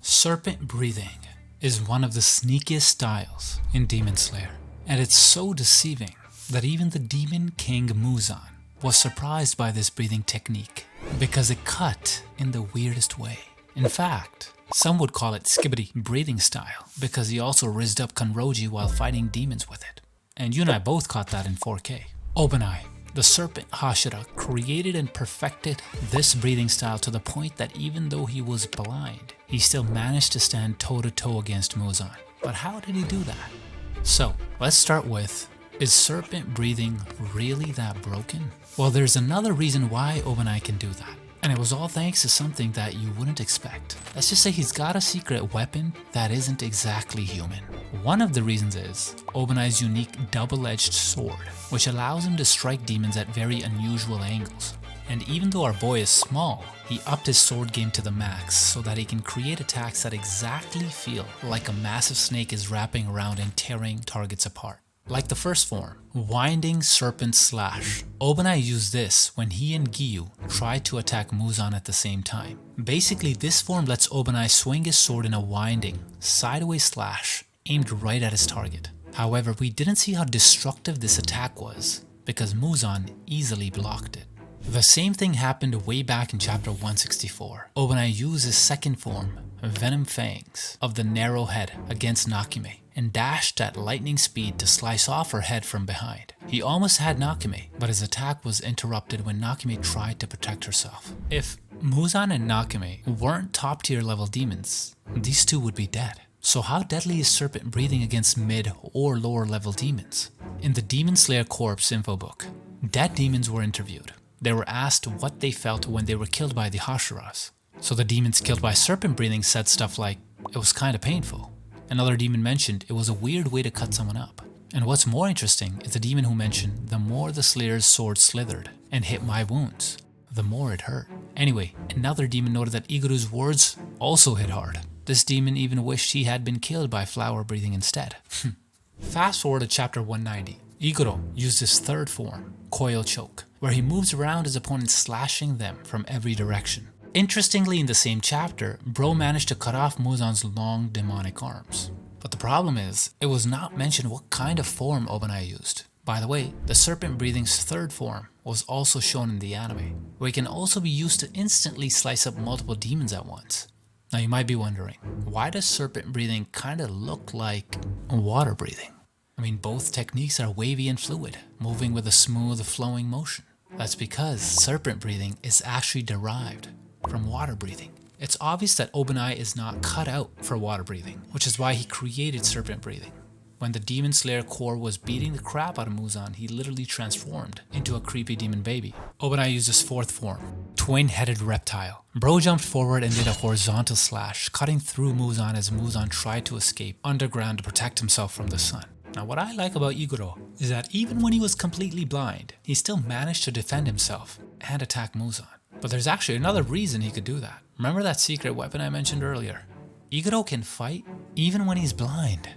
Serpent Breathing is one of the sneakiest styles in Demon Slayer, and it's so deceiving that even the Demon King Muzan was surprised by this breathing technique because it cut in the weirdest way. In fact, some would call it skibbity breathing style because he also rizzed up Kanroji while fighting demons with it. And you and I both caught that in 4K. Obanai, the serpent hashira, created and perfected this breathing style to the point that even though he was blind, he still managed to stand toe-to-toe against Muzan. But how did he do that? So, let's start with, is serpent breathing really that broken? Well, there's another reason why Obanai can do that. And it was all thanks to something that you wouldn't expect. Let's just say he's got a secret weapon that isn't exactly human. One of the reasons is Obanai's unique double-edged sword, which allows him to strike demons at very unusual angles. And even though our boy is small, he upped his sword game to the max so that he can create attacks that exactly feel like a massive snake is wrapping around and tearing targets apart. Like the first form, Winding Serpent Slash. Obanai used this when he and Giyu tried to attack Muzan at the same time. Basically, this form lets Obanai swing his sword in a winding, sideways slash aimed right at his target. However, we didn't see how destructive this attack was because Muzan easily blocked it. The same thing happened way back in chapter 164. Obanai used his second form, Venom Fangs, of the narrow head against Nakime, and dashed at lightning speed to slice off her head from behind. He almost had Nakime, but his attack was interrupted when Nakime tried to protect herself. If Muzan and Nakime weren't top tier level demons, these two would be dead. So how deadly is serpent breathing against mid or lower level demons? In the Demon Slayer Corpse info book, dead demons were interviewed. They were asked what they felt when they were killed by the hashiras. So the demons killed by serpent breathing said stuff like, it was kinda painful. Another demon mentioned it was a weird way to cut someone up. And what's more interesting is the demon who mentioned the more the Slayer's sword slithered and hit my wounds, the more it hurt. Anyway, another demon noted that Iguro's words also hit hard. This demon even wished he had been killed by flower breathing instead. Fast forward to chapter 190. Iguro used his third form, Coil Choke, where he moves around his opponents slashing them from every direction. Interestingly, in the same chapter, Bro managed to cut off Muzan's long demonic arms. But the problem is, it was not mentioned what kind of form Obanai used. By the way, the Serpent Breathing's third form was also shown in the anime, where it can also be used to instantly slice up multiple demons at once. Now you might be wondering, why does Serpent Breathing kinda look like water breathing? I mean, both techniques are wavy and fluid, moving with a smooth flowing motion. That's because Serpent Breathing is actually derived from water breathing. It's obvious that Obanai is not cut out for water breathing, which is why he created Serpent Breathing. When the Demon Slayer core was beating the crap out of Muzan, he literally transformed into a creepy demon baby. Obanai used his fourth form, Twin-Headed Reptile. Bro jumped forward and did a horizontal slash, cutting through Muzan as Muzan tried to escape underground to protect himself from the sun. Now what I like about Iguro is that even when he was completely blind, he still managed to defend himself and attack Muzan. But there's actually another reason he could do that. Remember that secret weapon I mentioned earlier? Iguro can fight even when he's blind.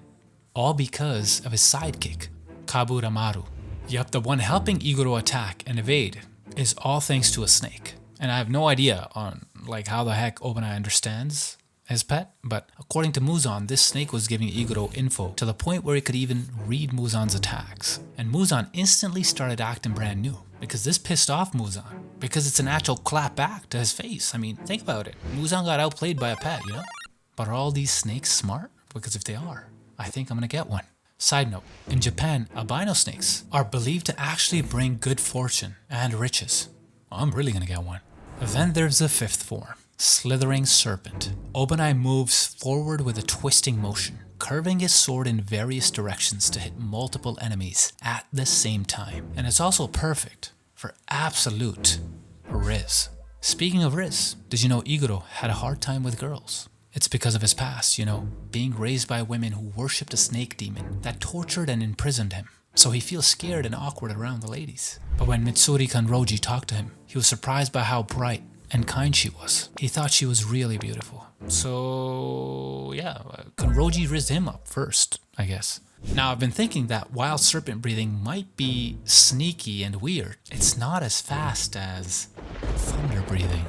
All because of his sidekick, Kabu ramaru. Yup, the one helping Iguro attack and evade is all thanks to a snake. And I have no idea on how the heck Obanai understands his pet, but according to Muzan, this snake was giving Iguro info to the point where it could even read Muzan's attacks. And Muzan instantly started acting brand new, because this pissed off Muzan, because it's an actual clap back to his face. I mean, think about it. Muzan got outplayed by a pet, you know? But are all these snakes smart? Because if they are, I think I'm gonna get one. Side note, in Japan, albino snakes are believed to actually bring good fortune and riches. I'm really gonna get one. Then there's the fifth form, Slithering Serpent. Obanai moves forward with a twisting motion, curving his sword in various directions to hit multiple enemies at the same time. And it's also perfect for absolute Riz. Speaking of Riz, did you know Iguro had a hard time with girls? It's because of his past, being raised by women who worshipped a snake demon that tortured and imprisoned him. So he feels scared and awkward around the ladies. But when Mitsuri Kanroji talked to him, he was surprised by how bright and kind she was. He thought she was really beautiful. So yeah, Kanroji rizzed him up first, I guess. Now I've been thinking that while serpent breathing might be sneaky and weird, it's not as fast as thunder breathing.